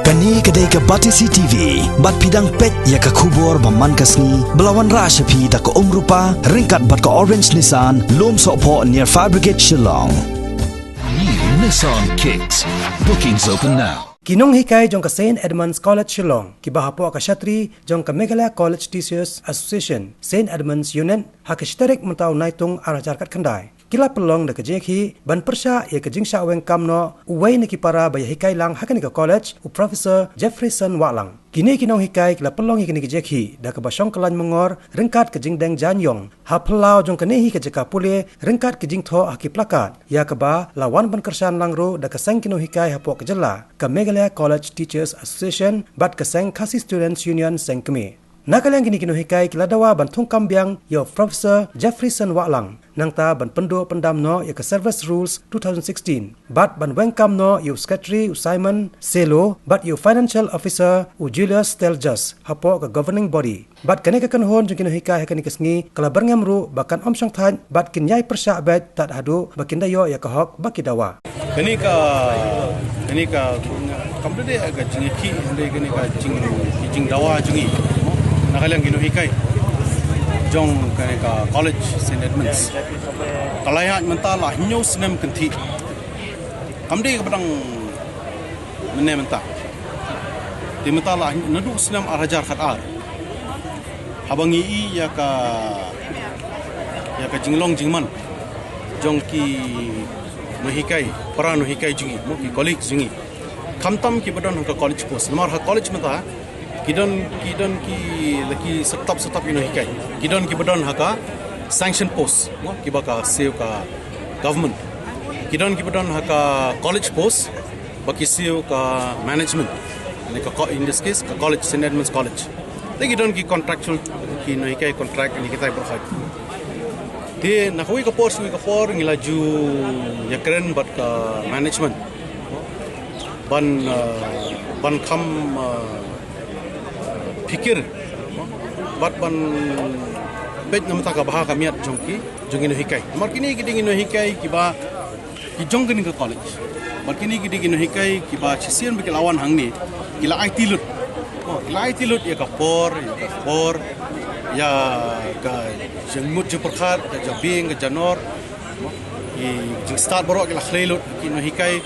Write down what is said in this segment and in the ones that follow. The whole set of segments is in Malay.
Kani kedai ke Batisi TV, bat pidang pet ya ke kubur baman kasni, belawan rashapi da ke rupa, ringkat bat ke Orange Nissan, lom sokpo near Fire Brigade Shillong. New Nissan Kicks. Bookings open now. Kinong hikai jong ka St. Edmunds College Shillong, kibahapo ka Shatri jong ka Meghalaya College Teachers Association, St. Edmunds Unit, hakishtarik mentau naitung arajar kat kendai. Kila pelong da kejeki ban persya ya kejing sya weng kamno uwai ni kipara baya hikai lang hakani ka college u Professor Jefferson Walang. Kini kinong hikai kila pelong hikini kejeki da ke basyong kelan mengor ringkat kejing deng janyong. Ha pelau jong kenehi kejeka pule ringkat kejing tho haki plakat. Ya keba lawan ban kersan langro da keseng kinong hikai hapo kejela ke Meghalaya College Teachers Association bat keseng Kasi Students Union seng kemi. Nakalang kini kino hikai kila dawa ban thung kambiang yo Professor Jefferson Walang nangta ban pendo pendam no yo ke Service Rules 2016 bat ban wengkam no yo Secretary Simon Selo bat yo Financial Officer Julius Steljas hapo ke Governing Body bat kene ke kanhon jung kino hikai hakani kesngi kala berngamru bakan om sang than bat kinyai persya bet tat hadu bakinda yo ya ke hok bakidawa kene ka kamde aga jingki kene ka jing dawa jungi nakalang kino hikai jong kane ka college St. Edmunds kalayat mentala hinyo senam kenti kamde ka badang menne menta di mentala nadu senam arajar khat ar habangi i ya ka jinglong jingman jong ki no hikai para no hikai jungi mo ki college jungi kamtam ki badon ka college post lamar ha college menta Kidon ki laki setap ino hikai. Kidon ki badon haka sanction post, no ki baka save ka government. Kidon ki badon haka college post, baki save ka management. In this case ka college St. Edmunds College. Lagi kidon ki contractual ki no hikai contract ni kita berhak. Dia nak hui ka post ngilaju ya keren bat ka management. Ban kam pikir bat ban bet namta ka baha kamiat jongki no hikai mar kini no hikai kiba ki jongkin ka college mar kini no hikai kiba chisian bikil awan hangni kila IT lut ya ka por ya ka jengmut je perkhat ka jabing ka janor ki jing start borok kila khleilut no hikai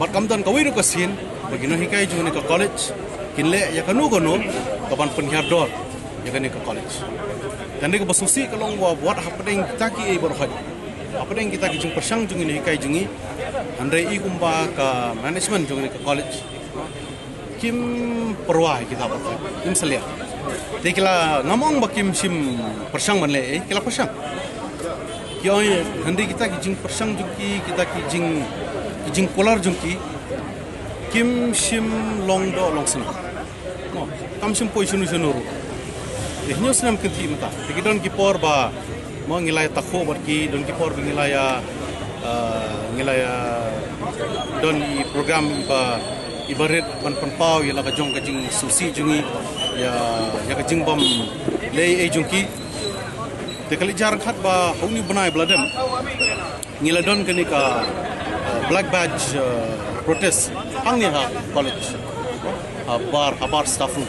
bat kamdan ka wiru ka sin bagi no hikai jong ni ka college kinle ya kanu kapan penhiar dor ya kan ke college dan dia bersusi kalau buat apa yang kita ki berhad apa yang kita ki jung persang jung ini hikai jungi andai i kumba ka management jung ini ke college kim perwai kita berhad kim selia tekila ngamong bakim sim persang manle kila persang kyo andai kita ki jung persang jungki kita ki jing kolar jungki kim sim long sen kam sim poi sunu hinyo senam kenti mata tikidon ki por ba mo ngilaya takho barki don ki por ngilaya don i program ba ibaret pan pau ya la ka jong ka jing susi jungi ya ka jing bam lei e jungki te kali jar khat ba honi banai bladem ngiladon kani ka black badge protest hangni ha college bar staff room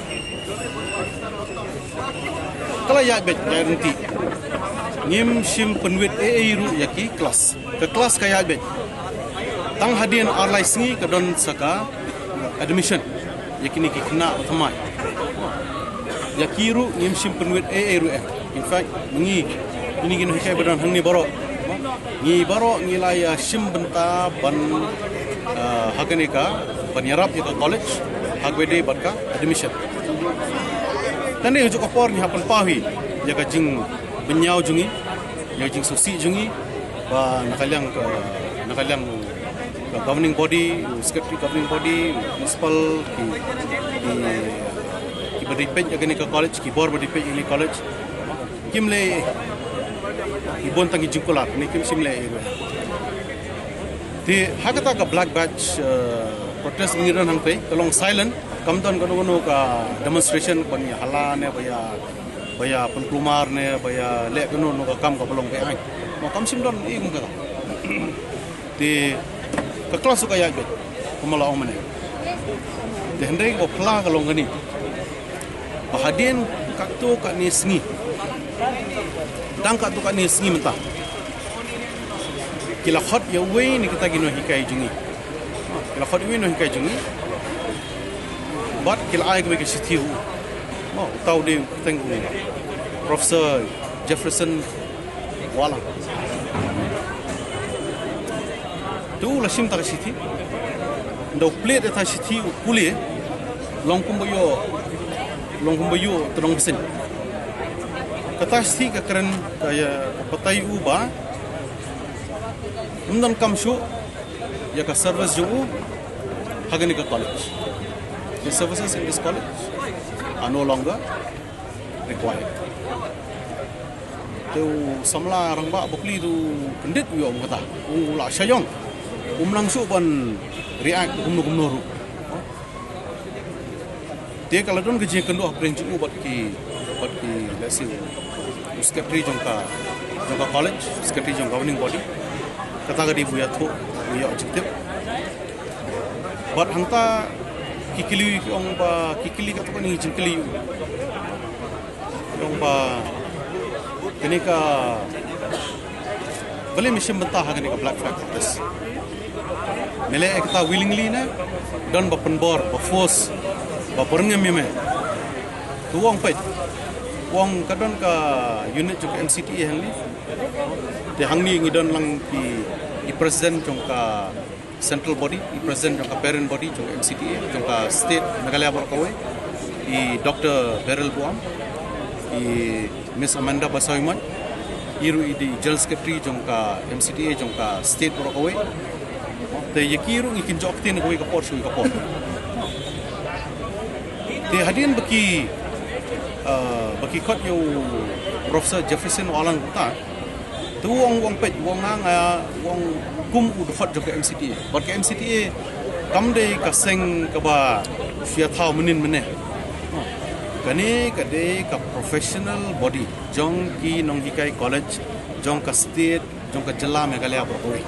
kala ya bet garanti ngim sim penwit ru yaki kelas ke kelas kaya bet tang hadian arlai singi ke don saka admission yakini ki kena thamai yakiru ngim sim penwit ru in fact mengi ini gino hikai badan hangni baro ngilaya sim benta ban hakanika penyarap ya college hagwede batka admission tande ujuk opor ni hapan pahi ya ka jing benyau jungi ya jing susi jungi ba nakalang ka governing body secretary governing body municipal ki beripet ya ka college ki bor beripet ini college kimle ibon tangi jingkolar ni kim simle di hakata ka black badge protest ngiran hangpe kalong silent kamdan kono ka demonstration pani hala ne baya penklumar ne baya le kono ka kam ka belong pe ai mo kam sim don i mung ka di ke kelas ka ya bet kumala omane de hendai ko pla kalong gani bahadien kat tu kat ni sengi dang kat tu kat ni sengi mentah kila khot ya we ni kita gino hikai jungi kila khot we no hikai jungi bat kila ai ko ke sitiu tau de tengku Profesor Jefferson Walang tu la sim ta siti do plate ta siti kulie long kumbayo terong besen kata siti ka keren kaya patai uba undan kam shu ya ka service jo hagani ka college the services in this college are no longer required tu samla rang ba bokli tu pendit yo kata la sayong langsung ban react gumno ru dia kalau don gaji kendo aprenju bat ki let's say secretary jongka college secretary jong governing body kata gadi buya thu buya objective bat hangta kikili kata ni jingkili ong ba kenika boleh mission bentah kenika black flag protest mele ekta willingly na don ba penbor ba force ba perngem me tuang pet wong kadon ka unit juk MCTA hanli te hangni ngidon lang ki president jong ka central body i president jong ka parent body jong MCTA jong ka state Meghalaya Borkawe i Dr. Beryl Buam i Miss Amanda Basoyman iru i di general secretary jong ka MCTA jong ka state Borkawe te yakiru ikin joktin ko ka por sui ka por te hadin baki kot yo Professor Jefferson Walang ta tu wong pet wong nga wong kum u khot jok MCTA bot ke MCTA kam de ka seng ka ba sia thau menin mene kani ka de ka professional body jong ki nong hikai college jong ka state jong ka jilla Meghalaya Borkawe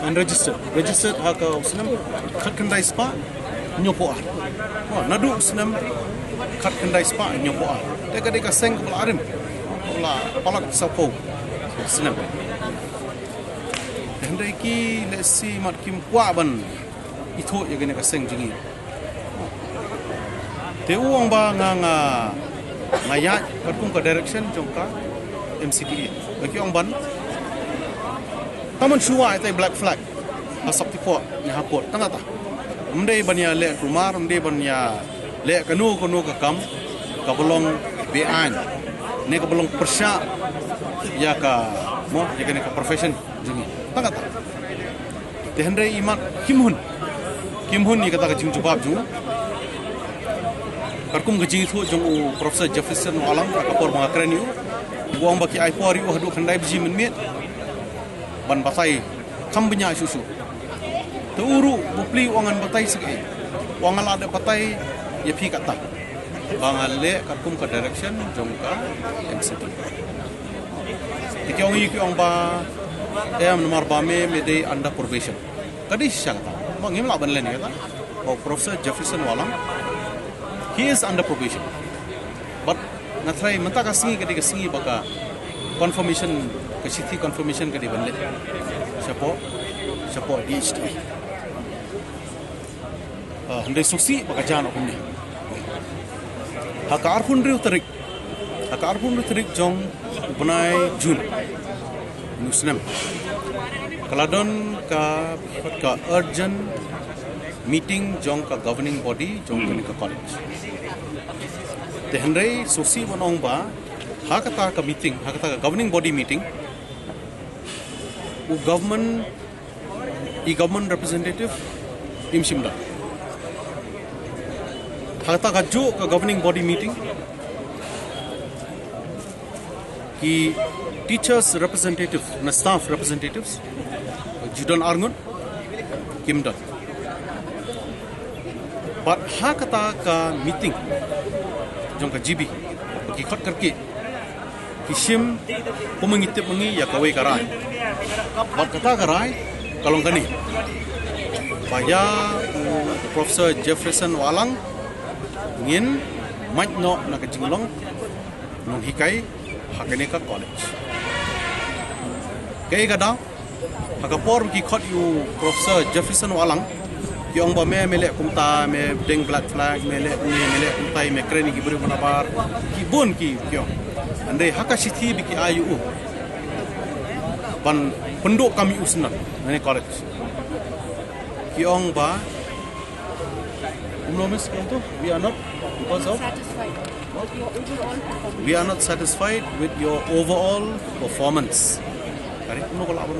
unregistered ha ka usnam khat kandai spa nyopo nadu usnam khat kandai spa nyopo te ka de ka seng ka arim la palak sapo usnam hendai ki lesi mat kim kwa ban itho ye gene ka seng jingi te uang ba nga ya kum ka direction jongka MCTA bagi ong ban taman shuwa ai black flag asap tipo ni hapot tanga ta mdei banya le rumar mdei banya le kanu ka kam ka bolong bean ne ka bolong persya ya ka mo ya ka profession jungi tanga ta te hendai imat kimhun ni kata ka jing jawab ju karkum ka jing thu jong Professor Jefferson Walang ka por mga kreni uang baki ai por yu hadu khandai biji menmet ban batai kam benya susu teuru bupli wangan batai segi wangan ada batai ya pi kata bangale karkum ka direction jongka MCT ikyong ikyong ba nomor bame mede under probation kadi syangta bangim la banlen kata Professor Jefferson Walang he is under probation but natrai menta kasingi kadi kasingi baka confirmation kasiti confirmation kadi banle siapa DHT handai suksi baka jan okumni haka arpun riu tarik jong bunai Jun nusnem kaladon ka urgent meeting jong ka governing body jong ka college te hendai suksi bonong ba hakata ka meeting hakata ka governing body meeting u government representative im shimla hakata ka jo ka governing body meeting ki teachers representative na staff representatives judon arngun kimdon but hakata ka meeting jong ka GB ki khot karki kishim pumangitip mangi ya kawai karai bat kata karai kalong kani baya Profesor Jefferson Walang ngin maj no na ka jinglong nong hikai hakene ka college kay ga daw hakapor ki khot yu Profesor Jefferson Walang ki ong ba me mele kumta me deng black flag mele kumta me kreni ki buru manabar ki bon ki kyo ande hakasithi bi ki ayu ban penduk kami usna ne college ki ong ba umnomis itu we are not because of we are not satisfied with your overall performance kari kuno kala abon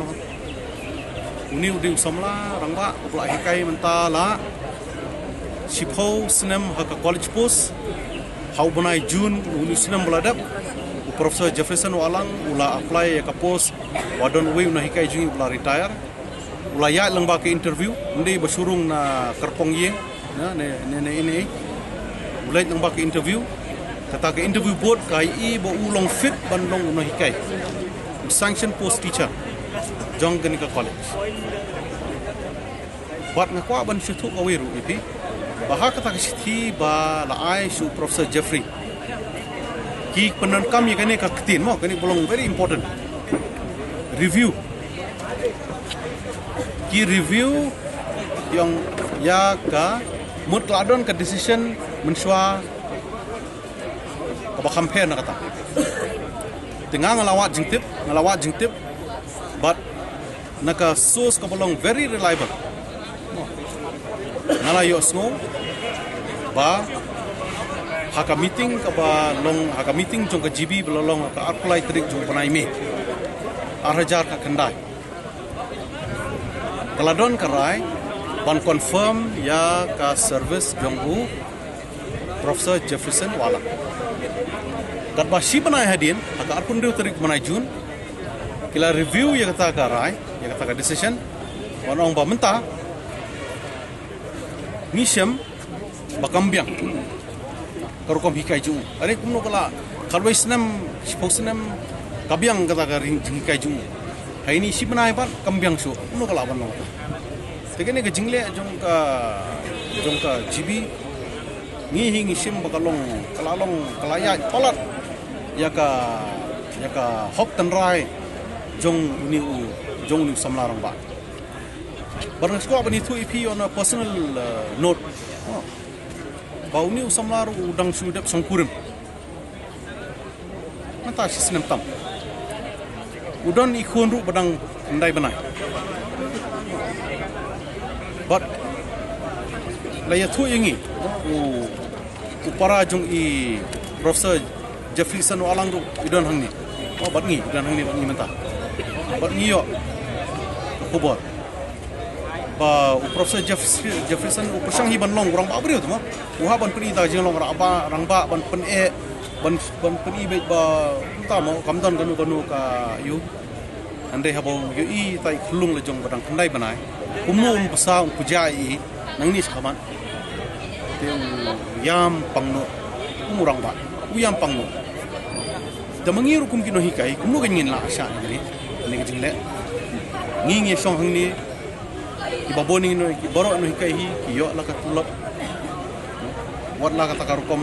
uni udi samla rangba upla hikai mentala shipho sinem haka college post how banai june uni sinem buladap Profesor Jefferson Walang ula apply ka post wadon we una hikai jungi ula retire ula ya langba ke interview ndi basurung na kerpong yeng na ne ini ulai langba ke interview kata ke interview board kai i bo ulong fit bandong una hikai sanction post teacher jong gani ka college bat ngakwa ban shutu awiru ipi bahak kata ke sithi ba la ai su Professor Jeffrey ki penan kami kani ka ketin mo kani bolong very important review ki review yang ya ka mutladon ka decision mensua ka ba campaign na kata tengah ngalawat jingtip but naka source ka bolong very reliable ngalayo sngo ba haka meeting ka ba long haka meeting jong ka GB belolong ka apply trik jong panai me arhajar ka kendai kaladon karai ban confirm ya ka service jong u Profesor Jefferson Walang kat ba si panai hadin haka arpun deu trik panai Jun kila review ya kata karai ya kata ka decision wanong ba menta nisham bakambiang karukom hikai ju are kumno kala kalwai snam siposnam kabyang kata ka ring hikai ju hai ni si banai ban kambyang su kumno kala ban no tegene ka jingle jong ka GB ngi hingi sim bakalong kalalong kalaya palat ya ka hok tan rai jong ni samlarang ba barang sko bani tu ipi on a personal note bau ni usamlar udang sudap songkurim mata sisnem tam udon ikon ru badang ndai banai but laya thu yangi para jong i Profesor Jefferson Walang ru udon hangni bat ngi udon hangni menta bat ngi yo kubor ba Profesor Jefferson upasang hi ban long orang ba brio tu ma uha ban peni ta jeng long raba rangba ban pen ban peni be ba ta mo kamdan kanu ka yu ande habo yu i tai khulung le jong badang khandai banai kumum pasa pujai nangni sakaman te yam pangno umurang ba uyam pangno damangiru kum kino hikai kumno gangin la asha ni jingle ngi song hangni ibaboni no borok no hikai hi yo la ka tulap wat la kata karukom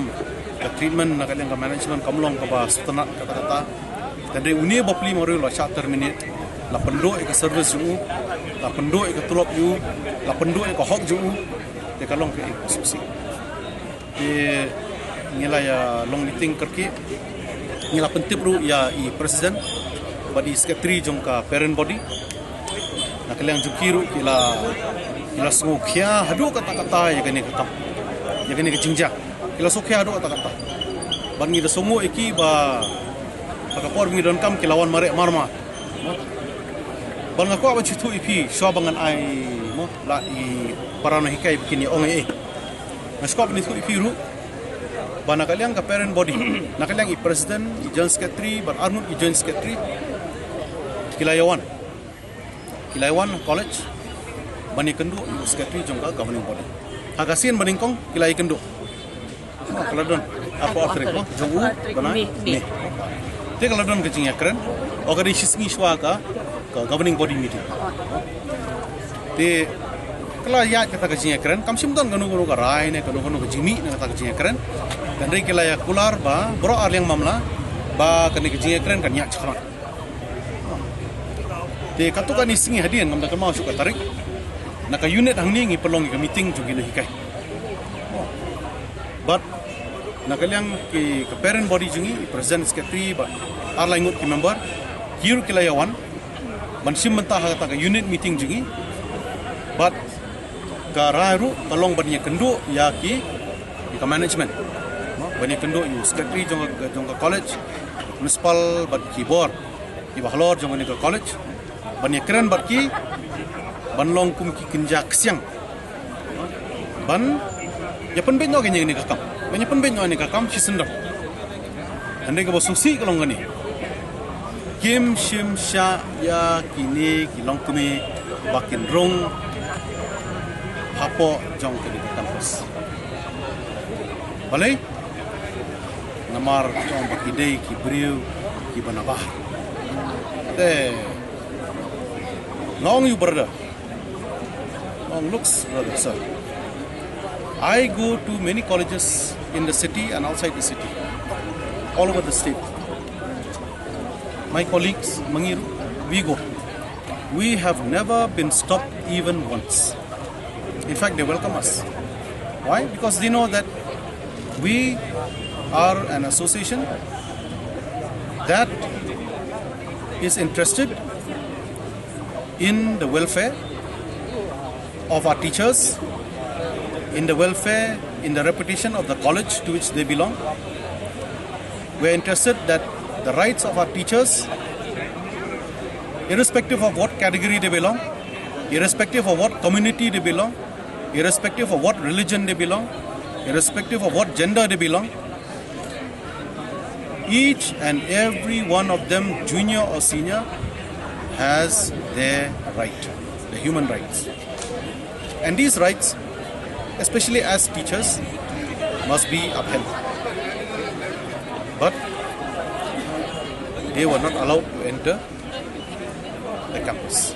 ka treatment na kaleng ka management kamlong ka ba sutanat kata tadi uni bapli mori la sha terminate la pendo ka service ju la pendo ka tulap ju la pendo ka hok ju te kalong ke susi te ngila ya long meeting kerki ngila pentip ru ya i president badi secretary jong ka parent body na kaliang jukiru kila sungukya hadu kata-kata ya gani kejingja kila sukya hadu kata-kata ban ngi da sungu iki ba pakapor ngi don kam kilawan mare marma ban ngako ba chitu ipi swabangan ai mo la i parana hikai bikini onge na skop ni tu ipi ru ban kaliang ka parent body na kaliang i president i joint secretary ban arnut i joint secretary Kilaiwan college bani kendu secretary jongka governing body hagasin bani kong kilai kendu kaladon apa akhir ko jongu bana ni te kaladon kecing ya keren ogari sisngi shwa ka governing body meeting te Kala ya kata kajing keren, kam simton kanu ka rai ne kanu ka jimi ne kata kajing keren. Dan ri kala ya kular ba bro ar yang mamla ba kani kajing keren kan ya chakran. Te katu kan isingi hadian ngam da kan mau suka tarik. Naka unit hang ni ngi pelong ke meeting jugi le hikai. But nakaliang ke parent body jungi president secretary ba ar laingut ki member hiru kila yawan ban sim mentah kata ka unit meeting jungi but kararu tolong bani kendo ya ki management bani kendo you secretary jong college municipal bat ki board ki bahlor jong ni college bani keren bat ki ban long kum ki kinja ksyang ban ya penben no gini ni kakam bani penben no ni kakam shisendam ande ka bosusi kalong gani kim shim sha ya kini kilong kumi bakin rong hapo jong ke kampus. Balai namar jong bakidei ki briu ki banabah. Te long you brother. Long looks brother sir. I go to many colleges in the city and outside the city. All over the state. My colleagues Mangiru, we go. We have never been stopped even once. In fact, they welcome us. Why? Because they know that we are an association that is interested in the welfare of our teachers, in the welfare, in the reputation of the college to which they belong. We are interested that the rights of our teachers, irrespective of what category they belong, irrespective of what community they belong, irrespective of what religion they belong, irrespective of what gender they belong, each and every one of them, junior or senior, has their right, the human rights. And these rights, especially as teachers, must be upheld. But they were not allowed to enter the campus.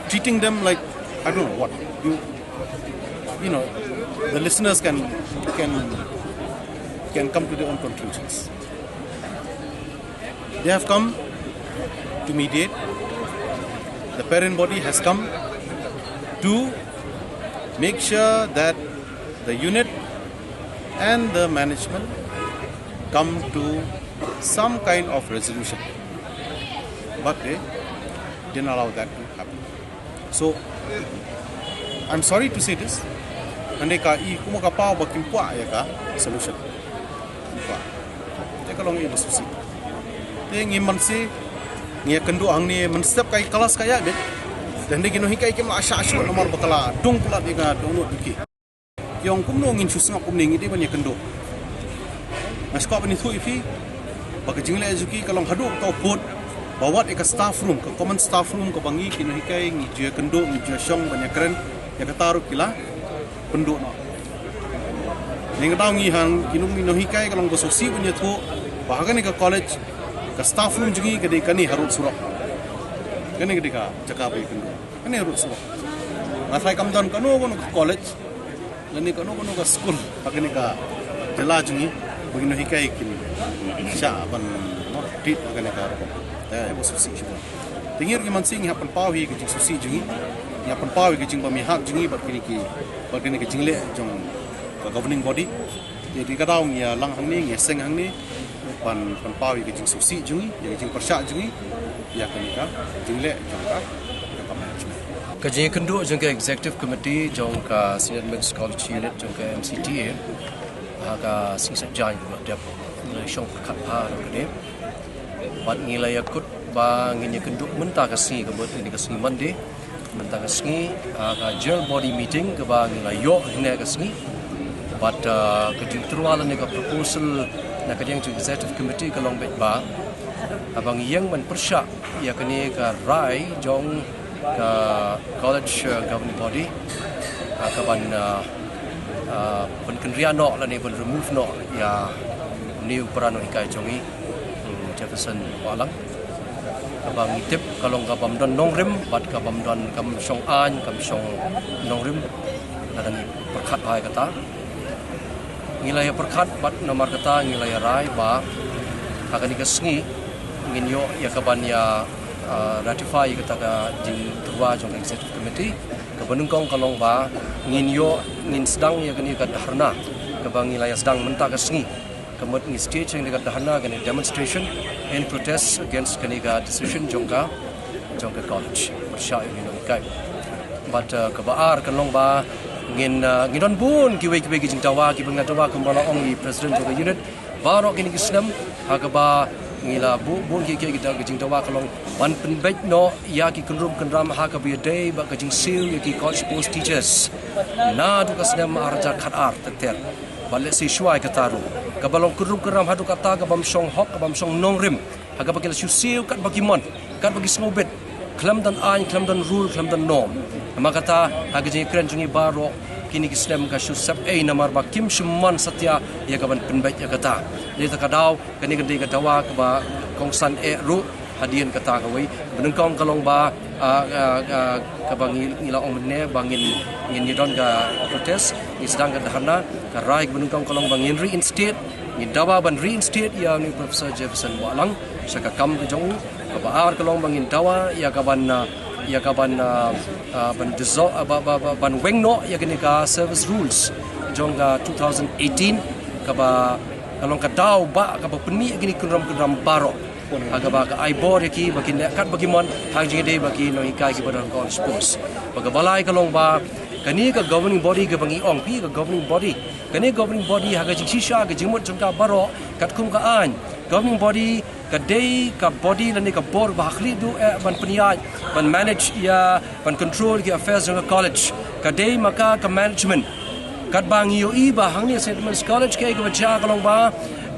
Treating them like, I don't know what, you know, the listeners can come to their own conclusions. They have come to mediate. The parent body has come to make sure that the unit and the management come to some kind of resolution. But they didn't allow that to happen. So, I'm sorry to say this. Andai ka kumo ka pau bakim pua ya ka solution. Pua. Te kalong i basusi. Te ngi mansi ngi kendu ang ni mensep kai kelas kaya bet. Dan de gino hikai ke ma asha nomor bakala dong pula de ga dong diki. Yong kumno ngin susngap kum ningi de ban ya kendu. Maskop ni thui fi baka jingle azuki kalong hadu tau pot bawat eka staff room ke common staff room ke bangi kino hikai ngi jia kendo ngi jia syong banyak keren ya kataru kila penduk no ning tau ngi hang kino ngi no hikai kalong bososi punya thu bahkan ke college ke staff room jungi ke de kani harut surok kani ke dika cakap ai kendo kani harut surok ngasai kam don kano ke college lani kano ke school bahkan ke jela jungi begino hikai kini sya ban no tit bahkan ke bososi semua tingir ki mansing ha pan pau hi ke susi jungi ya pan pau ke jing pemihak jungi bat kini ke jingle jong governing body jadi kadau ya lang hang ni ngeseng hang ni pan pau ke jing susi jungi ya jing persya jungi ya kini ka jingle jong ka management Kajing kenduk jong ke executive committee jong ka senior men's college unit jong ke MCTA ka singset jai dep shong kat pa ke bat ngilai akut ba nginya kenduk mentah kasi ke buat ini kasi mandi mentah kasi ka general body meeting ke ba ngilai yo ne kasi bat ke jutruala ne ka proposal na ka jeng executive committee ka long bet ba abang yang man persyak ya kini ka rai jong ka college governing body ka ban ban kendrian no la ne ban remove no ya new peran ikai jongi Jefferson Walang kabang itip kalong kabam don nongrim bat kabam don kam song an kam song nongrim kadang perkhat hai kata ngilai perkhat bat nomor kata ngilai rai ba akan ikasngi ngin yo ya kaban ya ratify kata ka jing tua jong executive committee kabanung kong kalong ba ngin yo ngin sedang ya kani kat harna kabang ngilai sedang menta kasngi kamut ngi stage yang dekat harna kani demonstration in protest against kani ka decision jongka college bersya ini kai but kabar kalong ba ngin ngidon bun kiwe jing tawa ki bangatawa kembala ong president jong unit barok kini kisnam hakaba ngila bun ki kita jing tawa kalong wan penbek no ya ki kunrum kendram hakabi day ba jing sil ya ki college post teachers na du kasnam arja khatar teter balik si shuai kataru kabalong kunrum kendram hadu kata kabam song hok kabam song nongrim hakaba kila sil kat bagi mon kat bagi snobet klam dan ain klam dan rule klam dan norm makata hagaji kren jungi baro kini kislam ka shusap namar ba kim shumman satya ya kaban penbait ya kata ni takadaw kani gandi katawa ka ba kongsan ru hadian kata kawai benengkong kalong ba ka bangi ila ong ne bangin ngin yidon ka protest ni sedang ka dahana ka rai benengkong kalong bangin reinstate ni dawa ban reinstate ya ni Professor Jefferson Walang saka kam ke jong ka baar kalong bangin dawa ya kaban ban dissolve ban wengno ya kini ka service rules jongga 2018 ka ba kalong ka daw ba ka ba peni kini kunram baro aga ba ka aibor ki bakin kat bagimon hang jing bagi no ikai ki badan college post baga balai kalong ba kani ka governing body ka bangi ong pi ka governing body kani governing body haga jing shisha ka jingmot jongka baro kat kum ka an governing body kadai ka body lani ka board bahakli du ban peniai ban manage ya ban control ki affairs ng college kadai maka ka management kat bang yo I ba hangni St. Edmunds College ke ka bacha kalong ba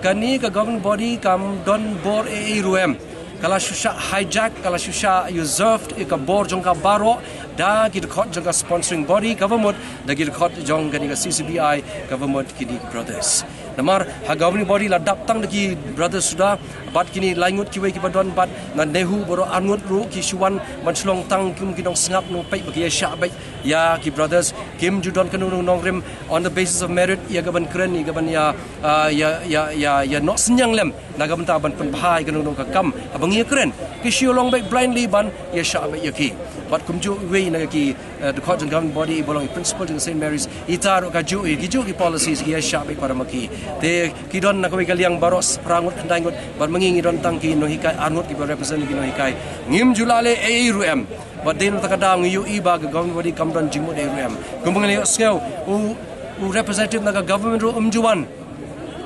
kani ka governing body kam don board ruem kala shusha hijack kala shusha usurped ka board jong ka baro da ki khot jong ka sponsoring body government da ki khot jong ka CCBI government ki brothers namar ha governing body la dap tang ki brothers sudah bat kini langut ki wei ki badon bat na nehu boro angut ru ki shuan man slong tang kim ki dong sngap no pai bagi sha bai ya ki brothers kim judon kanu nong rim on the basis of merit ya gaban kren ni gaban ya no senyang lem na gaban ta ban pen bhai kanu nong ka kam abang ya kren ki shiolong bai blindly ban ya sha bai ya ki bat kum ju wei na ki the court and governing body belong principal to St. Mary's itar ka ju ki policies ki ya sha bai para maki te ki don na ko kaliang baros prangut ndangut ban ngingi don tangki no hikai anut ki represent ki no hikai ngim julale ruem but then takada ngiu iba ga government body kam don jingmo ruem kumbang le scale u representative na government ro umjuwan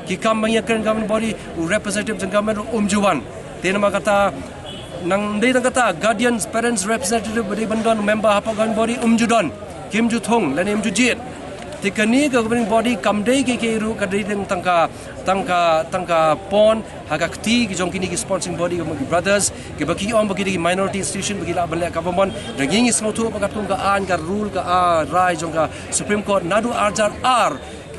ki kam bang yakan government body u representative jang government ro umjuwan ten ma kata nang dei kata guardians parents representative body bandon member apa government body umjudon kim ju thong lan em ju jit tikani governing body kamdei ke ru kadai tangka pon haga kti ki jong kini ki sponsoring body of brothers ke baki om bagi minority institution bagi la balik government ranking is motu pakat kum ka an ka rule ka rai jong ka supreme court nadu arjar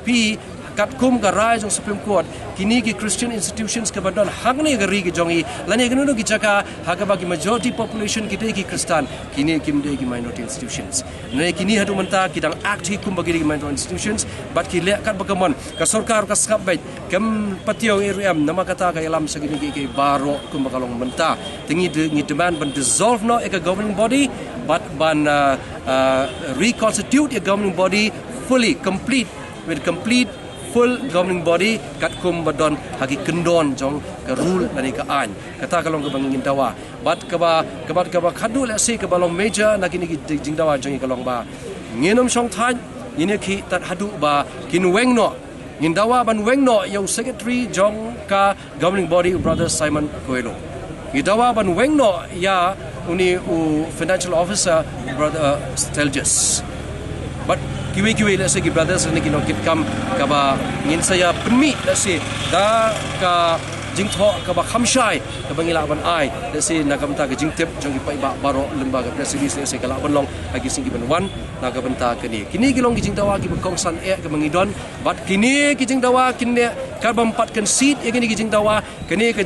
p kat kum ka rai jong supreme court kini ki Christian institutions ke badon hangni gari ki jongi lani gnu ki jaka haga bagi majority population kita ki Kristan kini kim de ki minority institutions ne kini hadu menta kidang act hi kum bagi minority institutions but ki le kat bagamon ka sarkar ka skap bai kem pationg RM nama kata ka yalam segini ki baro kum bakalong menta tingi demand ban dissolve no ek governing body but ban reconstitute a governing body fully complete with complete full governing body kat kum badon hagi kendon jong ke rule dari ke an kata kalong ke bangin dawa bat ke ba khadu le se ke balong major na kini jing dawa jong kalong ba nginom song than ini ki tat hadu ba kin weng no ngin dawa ban weng no yo secretary jong ka governing body brother Simon Coelho ngidawa ban weng no ya uni financial officer brother Stelges but kiwi let's say brothers ni kinong kit kam kaba ngin saya permit let's say da ka jing tho ka ba khamshai ka bangila ban ai de si nagamta ka jing tip jong ipai ba baro lembaga presidensi se kala ban long agi sing ban wan nagamta ka ni kini gilong ki jing dawa ki bangkong san e ka mangidon bat kini ki jing dawa kinne ka bampat kan seat e kini ki jing dawa kini ka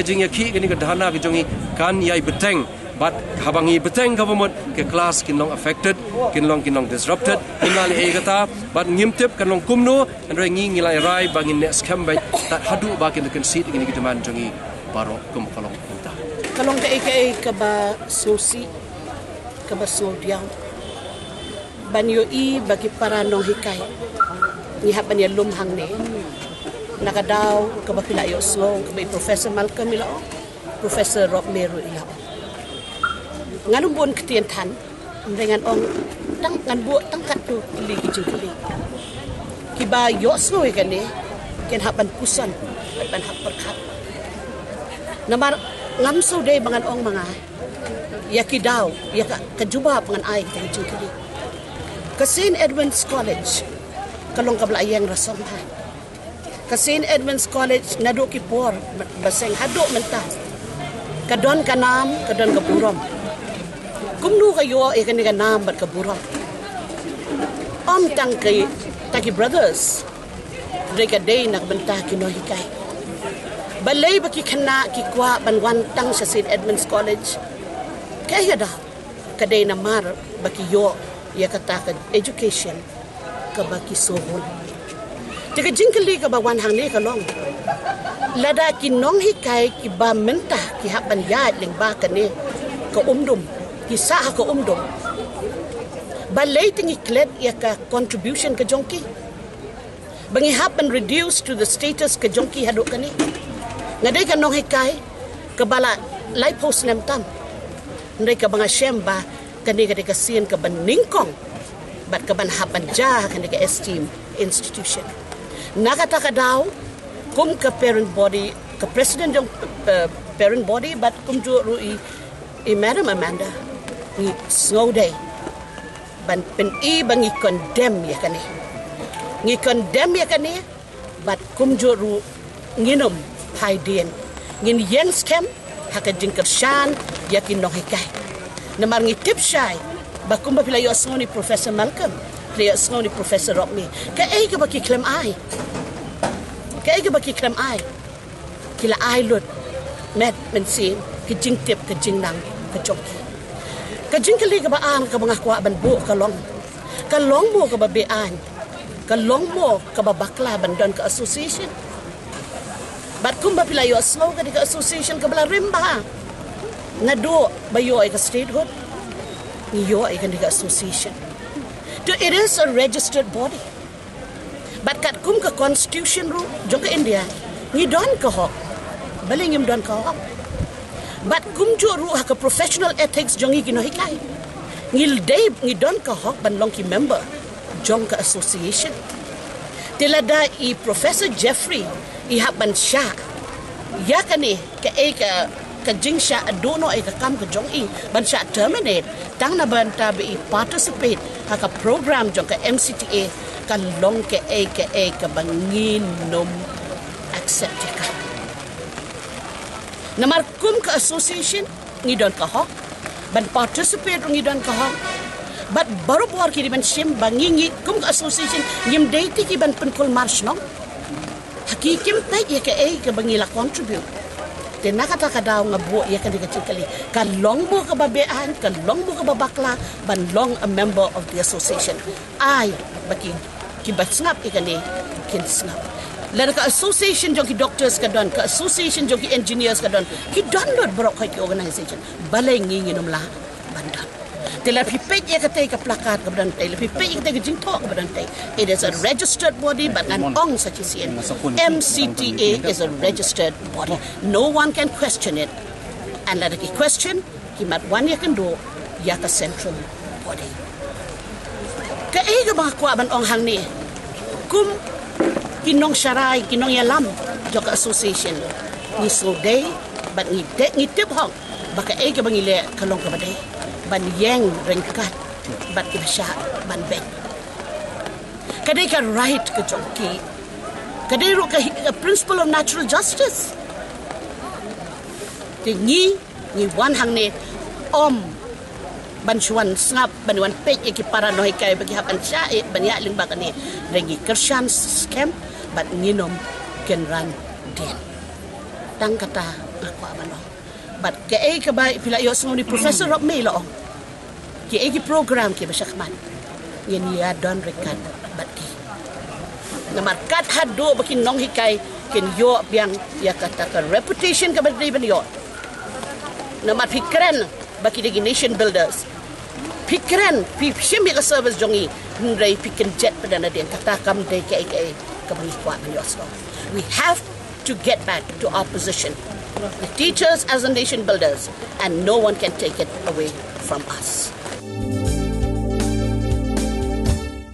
jing ya ki kini ka dahana ka jongi kan yai beteng but habangi beteng government ke class kinlong affected kinlong disrupted ingali e kata but ngimtip kanlong kumno andre ngi ngilai rai bangin next cambai tat hadu bakin kan seat ini ki jaman jongi baro kum kalong ta kalong ke ka ba sosi ka ba sodiam banyo i bagi para nong hikai ni haban ya lum hang ne nakadaw ka ba pila yo slow ka ba Professor Malcolm ila Professor Rob Meru ila nganum bon ketien tan dengan ong tang ngan bu tang kat tu li ki jengkeli ki ba yo slow kan ne ken haban pusan ban hak perkat namar ngam so dei bangan ong manga ya ki daw ya ka juba bangan ai ki jengkeli ka St Edmunds College kalong ka blayang rasong ha ka St Edmunds College nado ki por baseng hado menta kadon kanam kadon ka burom kumnu kayo ikan ikan nam bat kaburam om tangkai taki brothers mereka day nak bentah kino hikai balai baki kena ki kwa banwan tang sa St Edmunds College kaya dah kadai namar baki yo ya kata ka education ka baki sohol tika jingkali ka bawan hang ni kalong lada kinong hikai ki ba mentah ki haban yad ling ba kani ka umdum kisah ka umdum balay tingi klet ya ka contribution ka jongki bangi happen reduced to the status ka jongki hado kani ngaday ka nong hikai ka bala lai post nem tam nday ka banga shemba kani ka sin ka baningkong bat ka ban happen ja kani ka esteem institution nakata ka daw kum ka parent body ka president jong parent body but kum jo rui Madam Amanda ni snow day ban pen i bangi condemn ya kani ngi condemn ya kani bat kum joru nginom haidien ngin yen scam haka jingkar shan yakin no hikai namar ngi tip shai ba kum ba pila yo sngoni Professor Malcolm pila sngoni Professor Rockme ka ai ka baki claim ai kila ai lut met men sin ki jing tip ka jing nang ka chokki ka jing kali ka ba an ka mga kwa ban bu ka long mo ka ba be an ka long mo ka ba bakla ban don ka association bat kum ba pila yo slow ka di ka association ka bala rimba na do ba yo ay ka statehood ni yo ay ka di ka association to it is a registered body but kat kum ka constitution ru jong ka India ni don ka hok baling im don ka hok but kum jo ru ha ka professional ethics jongi kino hikai ngil day ngi don ka hok ban long ki member jong ka association tilada I Professor Jeffrey I haban sha ya kani ka ka jing sha adono ay ka kam ka jong I ban sha terminate tang na ban ta be participate ha ka program jong ka MCTA ka long ka ka bangin nom accept ka namar kum ka association ngi don ka hok ban participate ngi don ka hok but baru buar kiri ban shim bangingi kum ka association ngim deiti ki ban penkul march no hakikim tai ya ka bangila contribute te nakata ka daw nga bu ya ka dikali ka long mo ka babean ka long mo ka babakla ban long a member of the association ai baki ki batsngap ikani kin snap Lada ka association jong ki doctors ka don, ka association jong ki engineers ka don, ki don lot borok ki organization. Balay ngi nom la bandan. Tela pipet ya ka tay ka plakat ka don tay, pipet ya ka tay ka jing talk ka don tay. It is a registered body but an ong sa chisian. MCTA is a registered body. No one can question it. And lada ki question, ki mat one ya kan do ya ka central body. Ka ga mga kwa ban ong hang ni. Kum kinong sharai kinong yalam joka association ni so day but ni tip hong baka ay ka bangile kalong ka baday ban yang rengkat bat ki sha ban ben kadai ka right ka joki kadai ro ka principle of natural justice Ni wan hang ne om bancuan sngap banwan pek ki para no hikai bagi hapan sya banyak ling bakani regi kershan scam bat nginom ken ran den tang kata aku abano bat ke ka ba pila yo sngoni professor rob me lo ki program ki basyakman yen ya don rekat bat ki namar kat hado baki nong hikai ken yo biang ya kata ka reputation ka badri ban yo namar pikran baki degi nation builders pikran shimbi ka service jongi ndai pikin jet pada na den kata kam de ke kabani kwa ban yo so we have to get back to our position the teachers as a nation builders and no one can take it away from us.